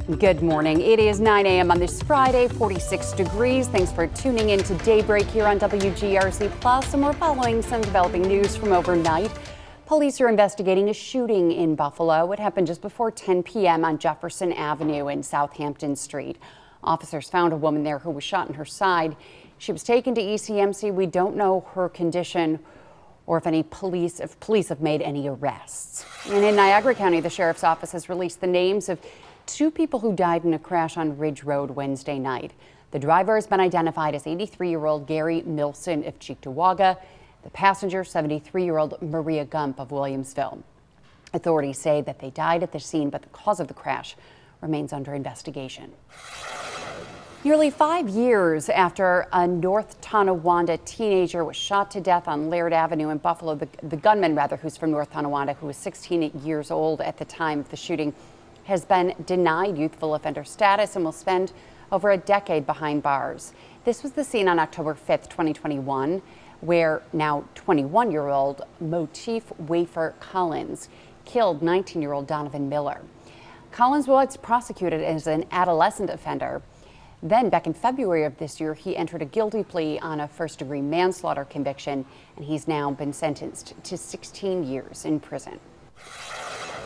Good morning. It is 9 a.m. on this Friday, 46 degrees. Thanks for tuning in to Daybreak here on WGRZ Plus, and we're following some developing news from overnight. Police are investigating a shooting in Buffalo. It happened just before 10 p.m. on Jefferson Avenue and Southampton Street. Officers found a woman there who was shot in her side. She was taken to ECMC. We don't know her condition or if police have made any arrests. And in Niagara County, the sheriff's office has released the names of two people who died in a crash on Ridge Road Wednesday night. The driver has been identified as 83-year-old Gary Milson of Cheektowaga. The passenger, 73-year-old Maria Gump of Williamsville. Authorities say that they died at the scene, but the cause of the crash remains under investigation. Nearly 5 years after a North Tonawanda teenager was shot to death on Laird Avenue in Buffalo, the gunman, who's from North Tonawanda, who was 16 years old at the time of the shooting, has been denied youthful offender status and will spend over a decade behind bars. This was the scene on October 5th, 2021, where now 21-year-old Motif Wafer Collins killed 19-year-old Donovan Miller. Collins was prosecuted as an adolescent offender. Then, back in February of this year, he entered a guilty plea on a first-degree manslaughter conviction, and he's now been sentenced to 16 years in prison.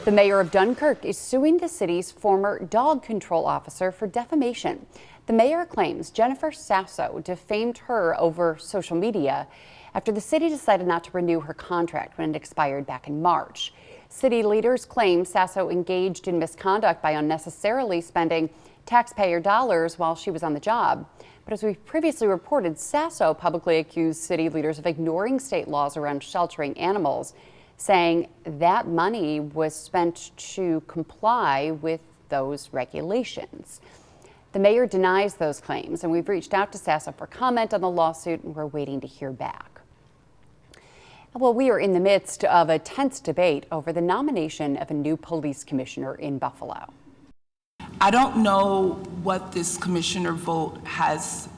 The mayor of Dunkirk is suing the city's former dog control officer for defamation. The mayor claims Jennifer Sasso defamed her over social media after the city decided not to renew her contract when it expired back in March. City leaders claim Sasso engaged in misconduct by unnecessarily spending taxpayer dollars while she was on the job. But as we've previously reported, Sasso publicly accused city leaders of ignoring state laws around sheltering animals, saying that money was spent to comply with those regulations. The mayor denies those claims, and we've reached out to Sasso for comment on the lawsuit, and we're waiting to hear back. Well, we are in the midst of a tense debate over the nomination of a new police commissioner in Buffalo. I don't know what this commissioner vote has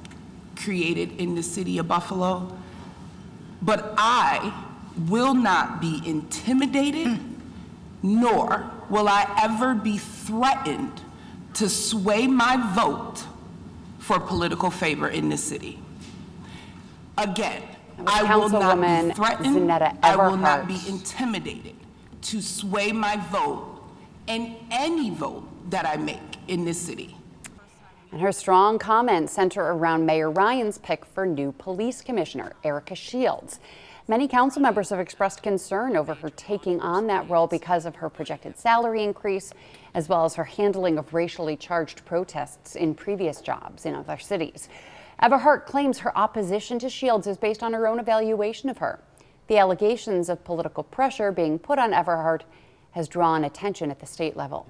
created in the city of Buffalo, but I will not be intimidated, nor will I ever be threatened to sway my vote for political favor in this city. Again, I will not be threatened, I will not be intimidated to sway my vote in any vote that I make in this city. And her strong comments center around Mayor Ryan's pick for new police commissioner, Erica Shields. Many council members have expressed concern over her taking on that role because of her projected salary increase, as well as her handling of racially charged protests in previous jobs in other cities. Everhart claims her opposition to Shields is based on her own evaluation of her. The allegations of political pressure being put on Everhart has drawn attention at the state level.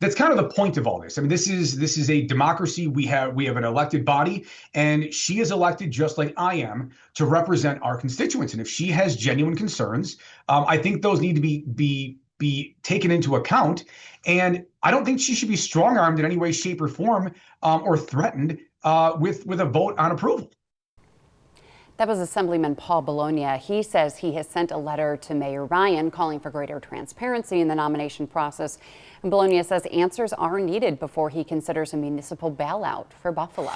That's kind of the point of all this. I mean, this is a democracy. We have an elected body, and she is elected just like I am to represent our constituents. And if she has genuine concerns, I think those need to be taken into account. And I don't think she should be strong-armed in any way, shape, or form, or threatened with a vote on approval. That was Assemblyman Paul Bologna. He says he has sent a letter to Mayor Ryan calling for greater transparency in the nomination process. And Bologna says answers are needed before he considers a municipal bailout for Buffalo.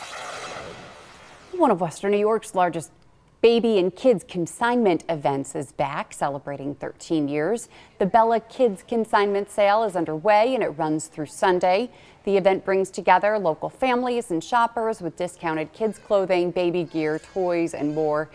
One of Western New York's largest baby and kids consignment events is back, celebrating 13 years. The Bella Kids Consignment Sale is underway and it runs through Sunday. The event brings together local families and shoppers with discounted kids clothing, baby gear, toys, and more.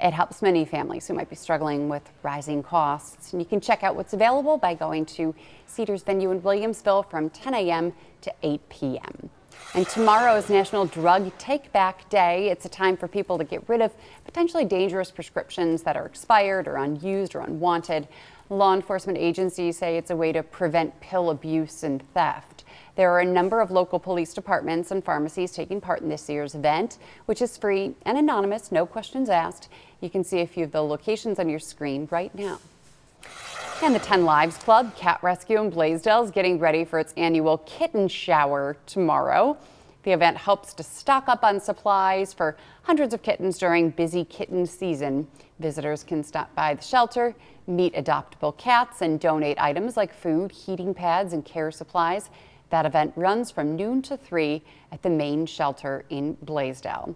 It helps many families who might be struggling with rising costs. And you can check out what's available by going to Cedars venue in Williamsville from 10 a.m. to 8 p.m. And tomorrow is National Drug Take Back Day. It's a time for people to get rid of potentially dangerous prescriptions that are expired or unused or unwanted. Law enforcement agencies say it's a way to prevent pill abuse and theft. There are a number of local police departments and pharmacies taking part in this year's event, which is free and anonymous, no questions asked. You can see a few of the locations on your screen right now. And the 10 Lives Club Cat Rescue in Blaisdell is getting ready for its annual kitten shower tomorrow. The event helps to stock up on supplies for hundreds of kittens during busy kitten season. Visitors can stop by the shelter, meet adoptable cats, and donate items like food, heating pads, and care supplies. That event runs from noon to 3 at the main shelter in Blaisdell.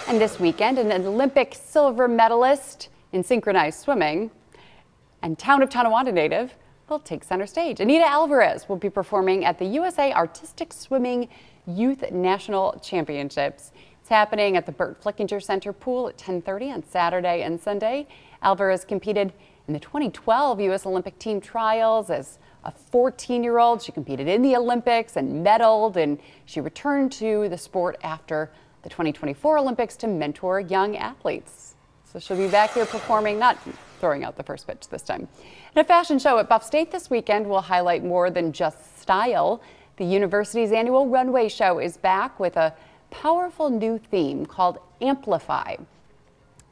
And this weekend, an Olympic silver medalist in synchronized swimming and Town of Tonawanda native will take center stage. Anita Alvarez will be performing at the USA Artistic Swimming Youth National Championships. It's happening at the Burt Flickinger Center pool at 10:30 on Saturday and Sunday. Alvarez competed in the 2012 U.S. Olympic team trials as a 14-year-old. She competed in the Olympics and medaled, and she returned to the sport after the 2024 Olympics to mentor young athletes. So she'll be back here performing, not throwing out the first pitch this time. And a fashion show at Buff State this weekend will highlight more than just style. The university's annual runway show is back with a powerful new theme called Amplify.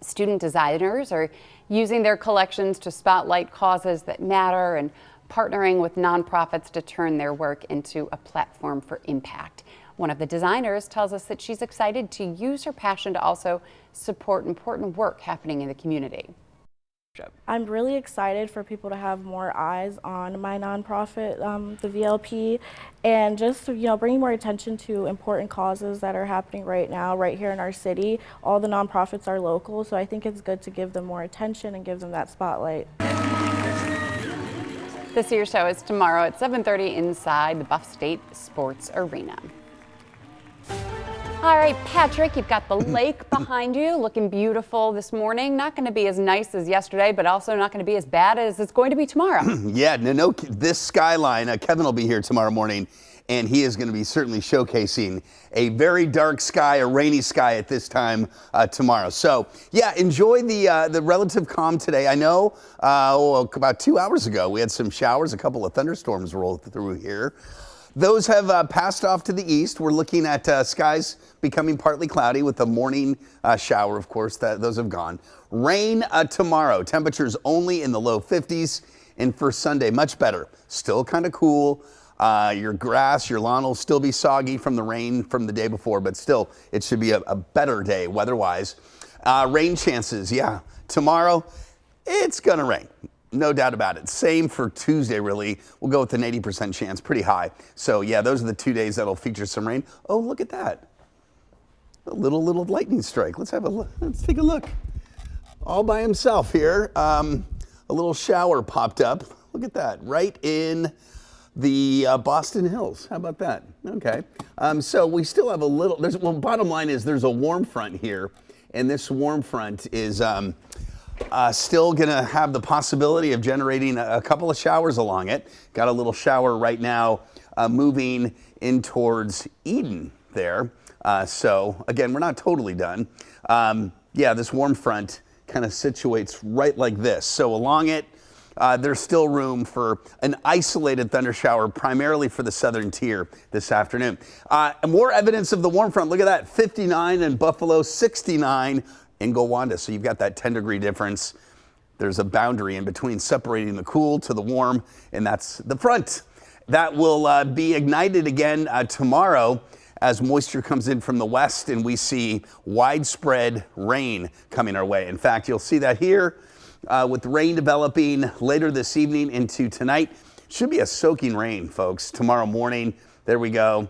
Student designers are using their collections to spotlight causes that matter and partnering with nonprofits to turn their work into a platform for impact. One of the designers tells us that she's excited to use her passion to also support important work happening in the community. I'm really excited for people to have more eyes on my nonprofit, the VLP, and just bringing more attention to important causes that are happening right now, right here in our city. All the nonprofits are local, so I think it's good to give them more attention and give them that spotlight. This year's show is tomorrow at 7:30 inside the Buff State Sports Arena. All right, Patrick, you've got the lake behind you, looking beautiful this morning. Not going to be as nice as yesterday, but also not going to be as bad as it's going to be tomorrow. Yeah, no, this skyline, Kevin will be here tomorrow morning, and he is going to be certainly showcasing a very dark sky, a rainy sky at this time tomorrow. So, yeah, enjoy the relative calm today. I know about 2 hours ago, we had some showers, a couple of thunderstorms rolled through here. Those have passed off to the east. We're looking at skies becoming partly cloudy with a morning shower, of course. Those have gone. Rain tomorrow. Temperatures only in the low 50s. And for Sunday, much better. Still kind of cool. Your grass, your lawn will still be soggy from the rain from the day before, but still, it should be a better day weather-wise. Rain chances, yeah. Tomorrow, it's going to rain. No doubt about it. Same for Tuesday, really. We'll go with an 80% chance, pretty high. So, yeah, those are the 2 days that'll feature some rain. Oh, look at that. A little lightning strike. Let's take a look. All by himself here. A little shower popped up. Look at that. Right in the Boston Hills. How about that? Okay. So we still have a little, bottom line is there's a warm front here, and this warm front is still going to have the possibility of generating a couple of showers along it. Got a little shower right now moving in towards Eden there. So, again, we're not totally done. Yeah, this warm front kind of situates right like this. So along it, there's still room for an isolated thunder shower, primarily for the southern tier this afternoon. More evidence of the warm front. Look at that, 59 in Buffalo, 69 in Gowanda. So you've got that 10-degree difference. There's a boundary in between separating the cool to the warm, and that's the front. That will be ignited again tomorrow as moisture comes in from the west and we see widespread rain coming our way. In fact, you'll see that here with rain developing later this evening into tonight. Should be a soaking rain, folks, tomorrow morning. There we go.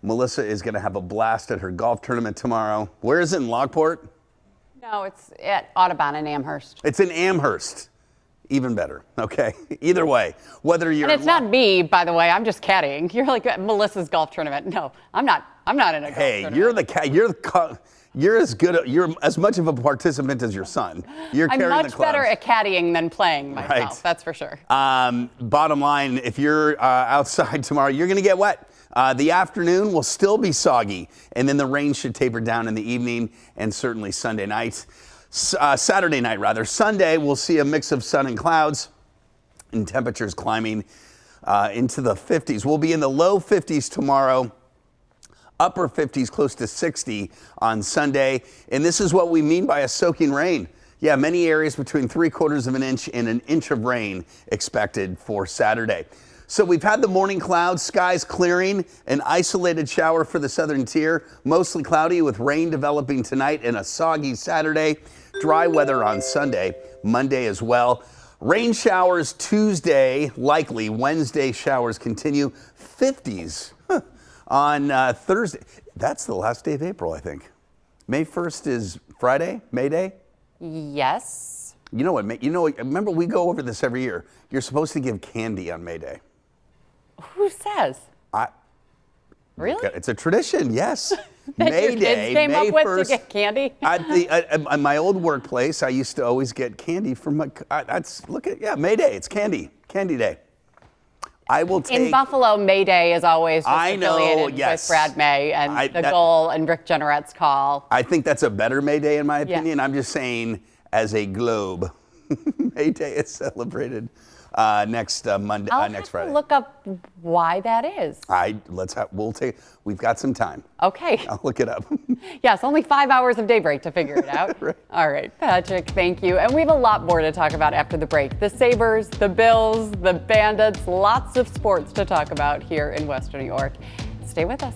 Melissa is going to have a blast at her golf tournament tomorrow. Where is it, in Lockport? No, it's at Audubon in Amherst. It's in Amherst. Even better. Okay. Either way, whether you're. And it's not me, by the way. I'm just caddying. You're like at Melissa's golf tournament. No, I'm not in a golf tournament. Hey, you're as good. You're as much of a participant as your son. You're carrying the clubs. I'm much better at caddying than playing myself. Right. That's for sure. Bottom line, if you're outside tomorrow, you're going to get wet. The afternoon will still be soggy, and then the rain should taper down in the evening and certainly Sunday night. Saturday night, rather. Sunday, we'll see a mix of sun and clouds and temperatures climbing into the 50s. We'll be in the low 50s tomorrow, upper 50s, close to 60 on Sunday. And this is what we mean by a soaking rain. Yeah, many areas between 3/4 of an inch and an inch of rain expected for Saturday. So we've had the morning clouds, skies clearing, an isolated shower for the southern tier, mostly cloudy with rain developing tonight and a soggy Saturday. Dry weather on Sunday, Monday as well. Rain showers Tuesday, likely. Wednesday showers continue. 50s on Thursday. That's the last day of April, I think. May 1st is Friday, May Day? Yes. You know what? Remember we go over this every year. You're supposed to give candy on May Day. Who says? Really? It's a tradition, yes. That May your Day, kids came May up with 1st, to get candy? At my old workplace, I used to always get candy from my. May Day. It's candy day. I will take. In Buffalo, May Day is always just affiliated yes. with Brad May and the goal and Rick Jenneret's call. I think that's a better May Day in my opinion. I'm just saying, as a globe, May Day is celebrated next Monday, next Friday. Look up why that is. We've got some time. Okay. I'll look it up. Yes, only 5 hours of Daybreak to figure it out. Right. All right, Patrick, thank you. And we have a lot more to talk about after the break. The Sabres, the Bills, the Bandits, lots of sports to talk about here in Western New York. Stay with us.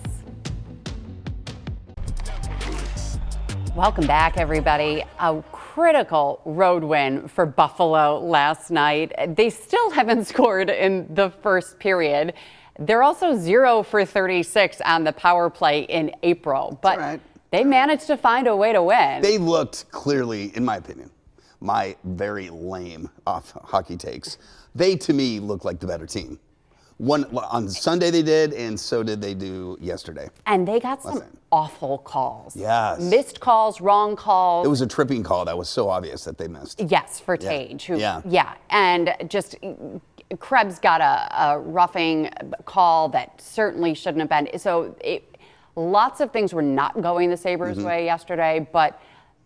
Welcome back, everybody. A critical road win for Buffalo last night. They still haven't scored in the first period. They're also 0 for 36 on the power play in April, but they managed to find a way to win. They looked clearly, in my opinion, my very lame off hockey takes. They, to me, look like the better team. On Sunday they did, and so did they do yesterday. And they got some awful calls. Yes. Missed calls, wrong calls. It was a tripping call that was so obvious that they missed. Yes, for Tage. And just Krebs got a roughing call that certainly shouldn't have been. So lots of things were not going the Sabres' way yesterday, but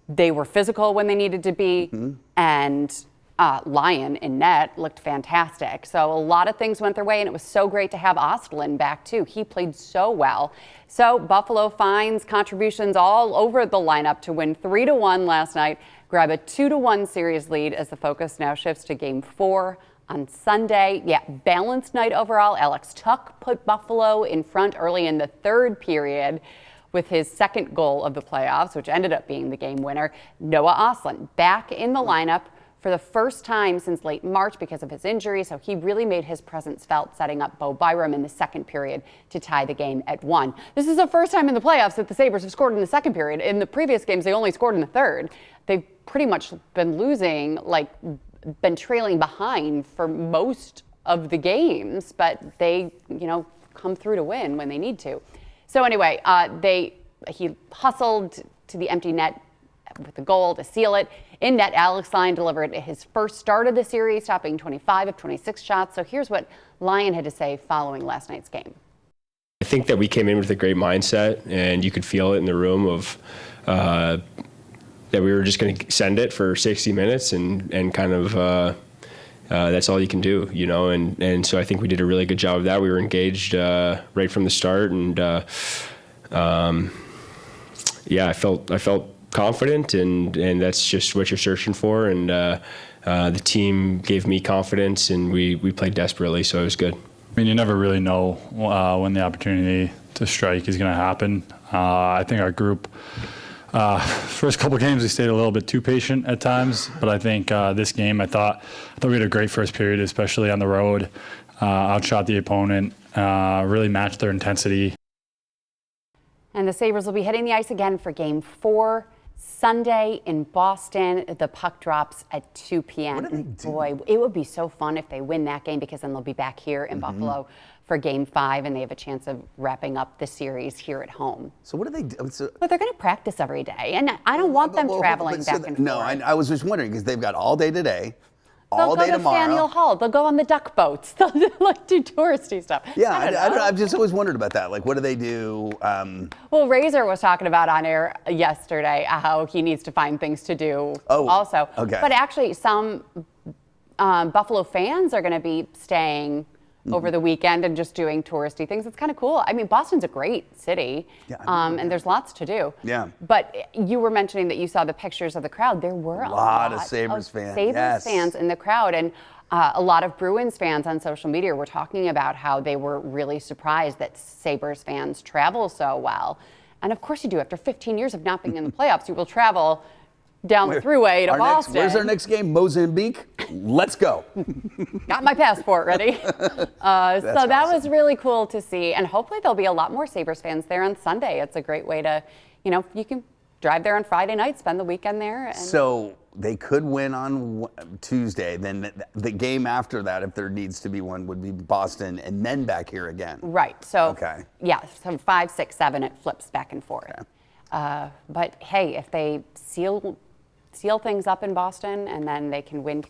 they were physical when they needed to be, and Lyon in net looked fantastic. So a lot of things went their way, and it was so great to have Ostlund back too. He played so well. So Buffalo finds contributions all over the lineup to win 3-1 last night, grab a 2-1 series lead as the focus now shifts to Game 4 on Sunday. Balanced night overall. Alex Tuch put Buffalo in front early in the third period with his second goal of the playoffs, which ended up being the game winner. Noah Ostlund back in the lineup for the first time since late March because of his injury, so he really made his presence felt, setting up Bo Byram in the second period to tie the game at 1. This is the first time in the playoffs that the Sabres have scored in the second period. In the previous games, they only scored in the third. They've pretty much been been trailing behind for most of the games, but they, come through to win when they need to. So anyway, he hustled to the empty net with the goal to seal it. In net, Alex Lyon delivered his first start of the series, stopping 25 of 26 shots. So here's what Lyon had to say following last night's game. I think that we came in with a great mindset, and you could feel it in the room of that we were just going to send it for 60 minutes and kind of that's all you can do, and so I think we did a really good job of that. We were engaged right from the start, and I felt confident, and that's just what you're searching for, and the team gave me confidence, and we played desperately, so it was good. I mean, you never really know when the opportunity to strike is going to happen. I think our group, first couple games, we stayed a little bit too patient at times, but I think this game, I thought we had a great first period, especially on the road. Outshot the opponent, really matched their intensity. And the Sabres will be hitting the ice again for Game 4 Sunday in Boston. The puck drops at 2 p.m. What do they do? Boy, it would be so fun if they win that game, because then they'll be back here in Buffalo for Game 5, and they have a chance of wrapping up the series here at home. So what do they do? But they're going to practice every day, and I don't want them traveling back and forth. No, I was just wondering, because they've got all day today, They'll all go day to tomorrow. Faneuil Hall. They'll go on the duck boats. They'll do touristy stuff. Yeah, I don't know. I've just always wondered about that. Like, what do they do? Well, Razor was talking about on air yesterday how he needs to find things to do also. Okay. But actually, some Buffalo fans are going to be staying over the weekend and just doing touristy things. It's kind of cool. I mean, Boston's a great city, and there's lots to do. Yeah. But you were mentioning that you saw the pictures of the crowd. There were a lot of Sabres fans. Sabres fans in the crowd, and a lot of Bruins fans on social media were talking about how they were really surprised that Sabres fans travel so well. And of course you do. After 15 years of not being in the playoffs, you will travel down the thruway to Boston. Where's our next game? Mozambique? Let's go. Got my passport ready. So that was really cool to see. And hopefully there'll be a lot more Sabres fans there on Sunday. It's a great way to, you can drive there on Friday night, spend the weekend there. And so they could win on Tuesday. Then the game after that, if there needs to be one, would be Boston and then back here again. Right. So, okay. Yeah, so 5, 6, 7, it flips back and forth. Okay. But hey, if they seal things up in Boston and then they can win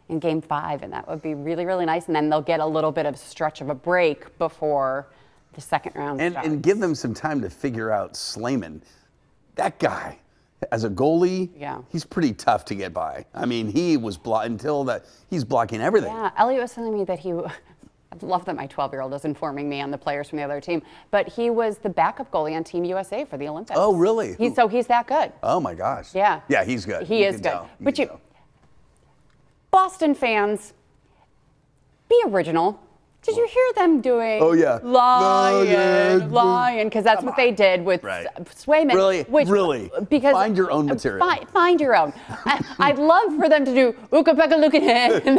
in Game 5, and that would be really, really nice. And then they'll get a little bit of a stretch of a break before the second round starts. And give them some time to figure out Slayman. That guy, as a goalie, he's pretty tough to get by. I mean, he was he's blocking everything. Yeah, Elliot was telling me that I love that my 12-year-old is informing me on the players from the other team, but he was the backup goalie on Team USA for the Olympics. Oh, really? So he's that good. Oh my gosh. Yeah. Yeah, he's good. He is good. But Boston fans, be original. Did you hear them doing Lion, because that's what they did with Swayman. Really? Because find your own material. Find your own. I'd love for them to do Ooka Peka, look at him.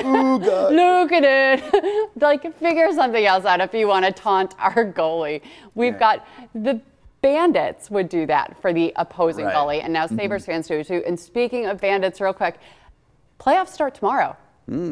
Look at it. Like, figure something else out if you want to taunt our goalie. We've got the Bandits would do that for the opposing goalie, and now Sabres fans do too. And speaking of Bandits, real quick, playoffs start tomorrow.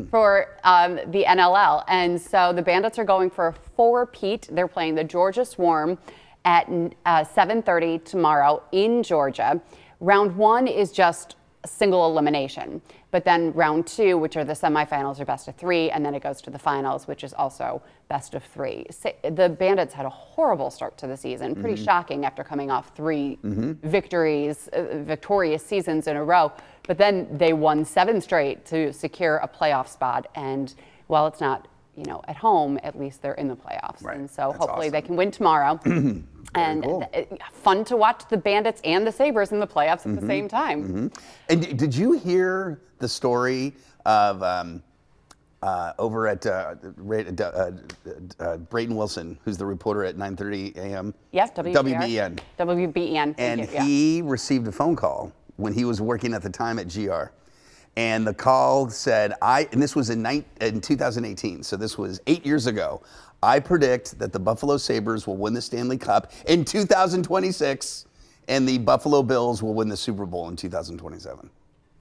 For the NLL. And so the Bandits are going for a 4-peat. They're playing the Georgia Swarm at 7:30 tomorrow in Georgia. Round 1 is just a single elimination. But then round 2, which are the semifinals, are best of 3. And then it goes to the finals, which is also best of 3. The Bandits had a horrible start to the season. Pretty shocking after coming off 3 victorious seasons in a row. But then they won 7 straight to secure a playoff spot. And while it's not, at home, at least they're in the playoffs. Right. And so hopefully they can win tomorrow. And cool. Fun to watch the Bandits and the Sabres in the playoffs at the same time. And did you hear the story of over at Brayton Wilson, who's the reporter at 9:30 a.m.? Yes, WBEN. WBEN. And he received a phone call when he was working at the time at GR. And the call said, and this was in 2018, so this was 8 years ago, I predict that the Buffalo Sabres will win the Stanley Cup in 2026, and the Buffalo Bills will win the Super Bowl in 2027.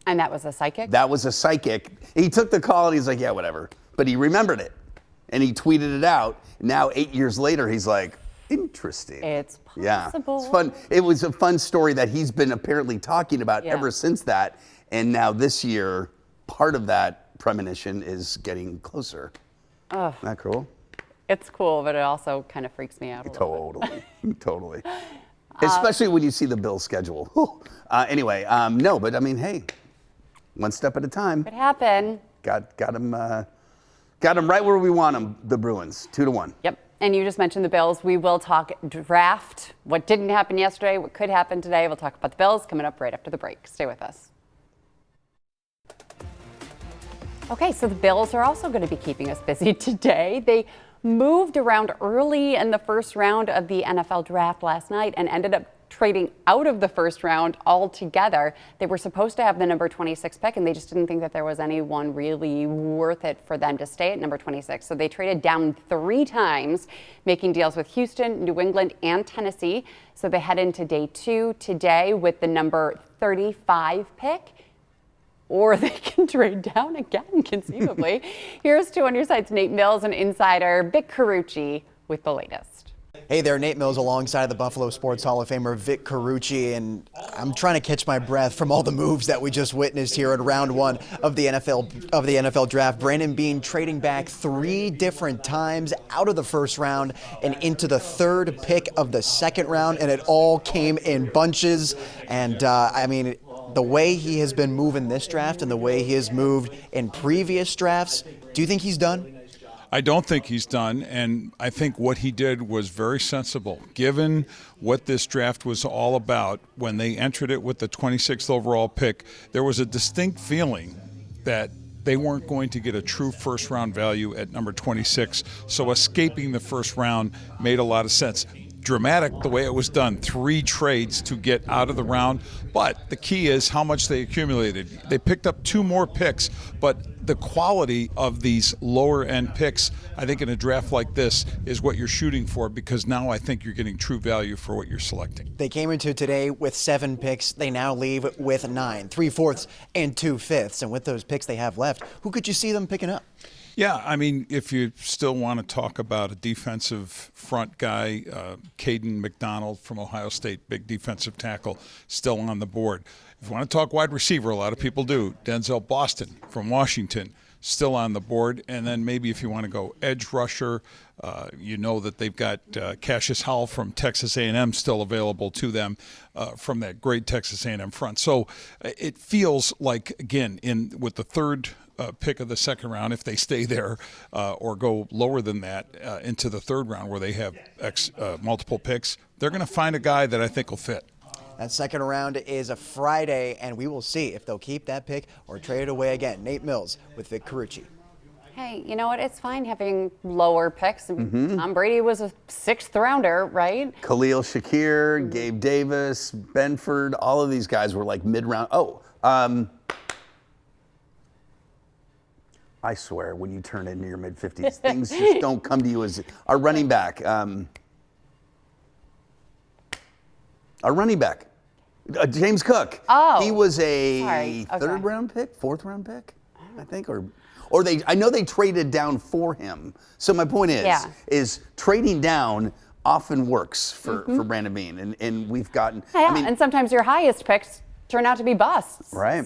And that was a psychic? That was a psychic. He took the call and he's like, yeah, whatever. But he remembered it, and he tweeted it out. Now, 8 years later, he's like, interesting. It's possible. Yeah, it's fun. It was a fun story that he's been apparently talking about ever since that. And now this year, part of that premonition is getting closer. Isn't that cool? It's cool, but it also kind of freaks me out a little bit. Totally. Especially when you see the Bills schedule. Anyway, no, but I mean, hey, one step at a time. Could happen. Got them right where we want them, the Bruins, 2-1. Yep. And you just mentioned the Bills. We will talk draft, what didn't happen yesterday, what could happen today. We'll talk about the Bills coming up right after the break. Stay with us. Okay, so the Bills are also going to be keeping us busy today. They moved around early in the first round of the NFL draft last night and ended up trading out of the first round altogether. They were supposed to have the number 26 pick, and they just didn't think that there was anyone really worth it for them to stay at number 26. So they traded down 3 times, making deals with Houston, New England, and Tennessee. So they head into day 2 today with the number 35 pick. Or they can trade down again, conceivably. Here's 2 on your side's Nate Mills and insider Vic Carucci with the latest. Hey there, Nate Mills alongside the Buffalo Sports Hall of Famer Vic Carucci, and I'm trying to catch my breath from all the moves that we just witnessed here in round 1 of the NFL draft. Brandon Beane trading back 3 different times out of the first round and into the 3rd pick of the 2nd round, and it all came in bunches. And I mean, the way he has been moving this draft and the way he has moved in previous drafts, do you think he's done? I don't think he's done, and I think what he did was very sensible. Given what this draft was all about, when they entered it with the 26th overall pick, there was a distinct feeling that they weren't going to get a true first-round value at number 26, so escaping the first round made a lot of sense. dramatic the way it was done. 3 trades to get out of the round, but the key is how much they accumulated. They picked up 2 more picks, but the quality of these lower end picks, I think in a draft like this, is what you're shooting for, because now I think you're getting true value for what you're selecting. They came into today with 7 picks. They now leave with 9, 3/4 and 2/5. And with those picks they have left, who could you see them picking up? Yeah, I mean, if you still want to talk about a defensive front guy, Caden McDonald from Ohio State, big defensive tackle, still on the board. If you want to talk wide receiver, a lot of people do. Denzel Boston from Washington, still on the board. And then maybe if you want to go edge rusher, you know that they've got Cassius Howell from Texas A&M still available to them from that great Texas A&M front. So it feels like, again, with the third pick of the second round, if they stay there or go lower than that into the third round where they have multiple picks, they're going to find a guy that I think will fit. That second round is a Friday, and we will see if they'll keep that pick or trade it away again. Nate Mills with Vic Carucci. Hey, you know what? It's fine having lower picks. Tom Brady was a 6th rounder, right? Khalil Shakir, Gabe Davis, Benford, all of these guys were like mid-round. I swear, when you turn into your mid-50s, things just don't come to you as our running back. James Cook. Oh, he was a sorry. Okay. 3rd round pick, 4th round pick, I think, or I know they traded down for him. So my point is trading down often works for Brandon Beane, and we've gotten. Yeah, and sometimes your highest picks turn out to be busts. Right.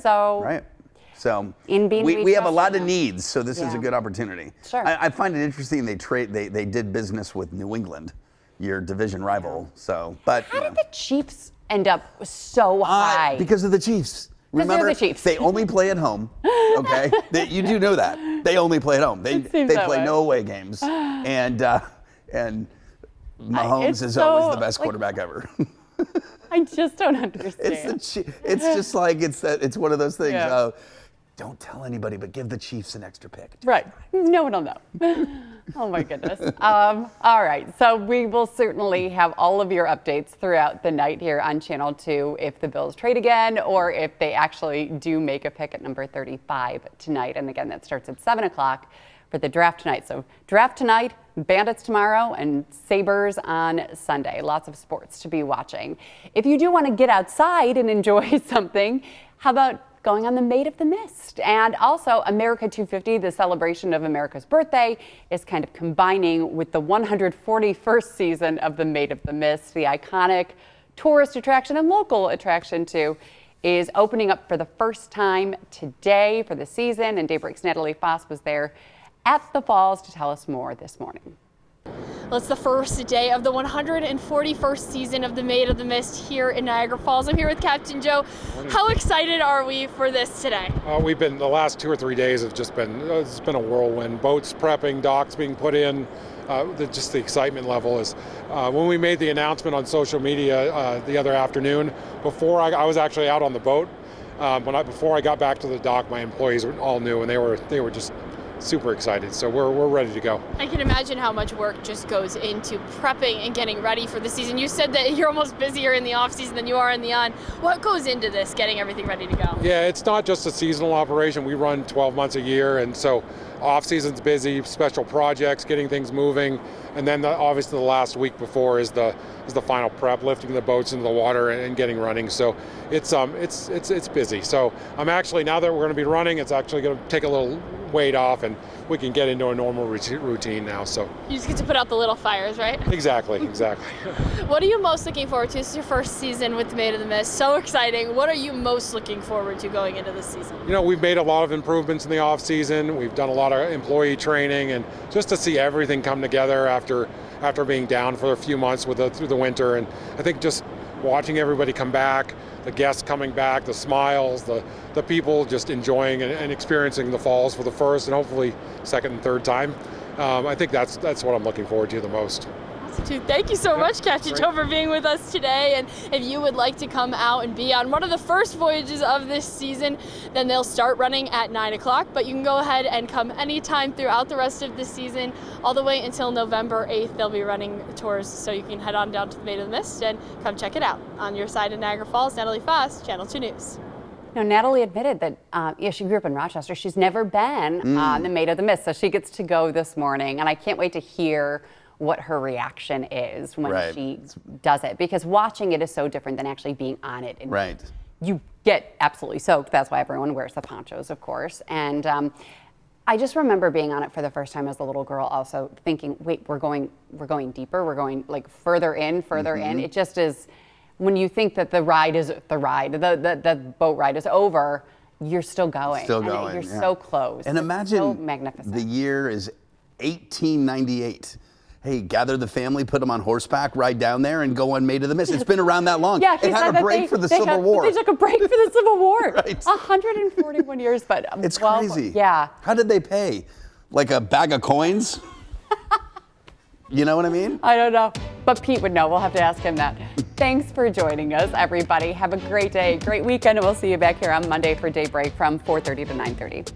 So in Beane, we have a lot of needs, so this is a good opportunity. Sure. I find it interesting they did business with New England, your division rival. So, but how did the Chiefs end up so high? Because of the Chiefs. Remember, the Chiefs. They only play at home. Okay, you do know that they only play at home. They play no away games, and Mahomes is always the best quarterback ever. I just don't understand. It's just like it's one of those things. Don't tell anybody, but give the Chiefs an extra pick. Right. No one will know. Oh, my goodness. All right. So we will certainly have all of your updates throughout the night here on Channel 2 if the Bills trade again or if they actually do make a pick at number 35 tonight. And again, that starts at 7 o'clock for the draft tonight. So draft tonight, Bandits tomorrow, and Sabres on Sunday. Lots of sports to be watching. If you do want to get outside and enjoy something, how about going on the Maid of the Mist? And also America 250, the celebration of America's birthday, is kind of combining with the 141st season of the Maid of the Mist. The iconic tourist attraction and local attraction too is opening up for the first time today for the season, and Daybreak's Natalie Foss was there at the falls to tell us more this morning. Well, it's the first day of the 141st season of the Maid of the Mist here in Niagara Falls. I'm here with Captain Joe. How excited are we for this today? We've been, the last 2 or 3 days have just been, it's been a whirlwind. Boats prepping, docks being put in, just the excitement level is, when we made the announcement on social media the other afternoon, before I was actually out on the boat, before I got back to the dock, my employees all knew, and they were just super excited, so we're ready to go. I can imagine how much work just goes into prepping and getting ready for the season. You said that you're almost busier in the off season than you are in the on. What goes into this, getting everything ready to go? Yeah, it's not just a seasonal operation. We run 12 months a year, and so off season's busy, special projects, getting things moving, and then obviously the last week before is the final prep, lifting the boats into the water and getting running. So it's busy. So I'm actually, now that we're going to be running, it's actually going to take a little weight off, and we can get into a normal routine now. So you just get to put out the little fires, right? Exactly. What are you most looking forward to? This is your first season with Maid of the Mist. So exciting. What are you most looking forward to going into this season? You know, we've made a lot of improvements in the off season. We've done a lot of employee training, and just to see everything come together after being down for a few months through the winter. And I think just watching everybody come back, the guests coming back, the smiles, the people just enjoying and experiencing the falls for the first and hopefully second and third time. I think that's what I'm looking forward to the most. Thank you so much, Captain Joe, for being with us today. And if you would like to come out and be on one of the first voyages of this season, then they'll start running at 9 o'clock. But you can go ahead and come anytime throughout the rest of the season, all the way until November 8th. They'll be running tours, so you can head on down to the Maid of the Mist and come check it out. On your side in Niagara Falls, Natalie Foss, Channel 2 News. Now, Natalie admitted that she grew up in Rochester. She's never been on the Maid of the Mist, so she gets to go this morning. And I can't wait to hear what her reaction is when she does it, because watching it is so different than actually being on it. And you get absolutely soaked. That's why everyone wears the ponchos, of course. And I just remember being on it for the first time as a little girl, also thinking, wait, we're going deeper. We're going like further in. It just is. When you think that the boat ride is over, you're still going. And you're so close. And imagine so magnificent. The year is 1898. Hey, gather the family, put them on horseback, ride down there, and go on Maid of the Mist. It's been around that long. Yeah, it had a break for the Civil War. They took a break for the Civil War. 141 years, but it's crazy. Yeah. How did they pay? Like a bag of coins? You know what I mean? I don't know, but Pete would know. We'll have to ask him that. Thanks for joining us, everybody. Have a great day, great weekend, and we'll see you back here on Monday for Daybreak from 4:30 to 9:30.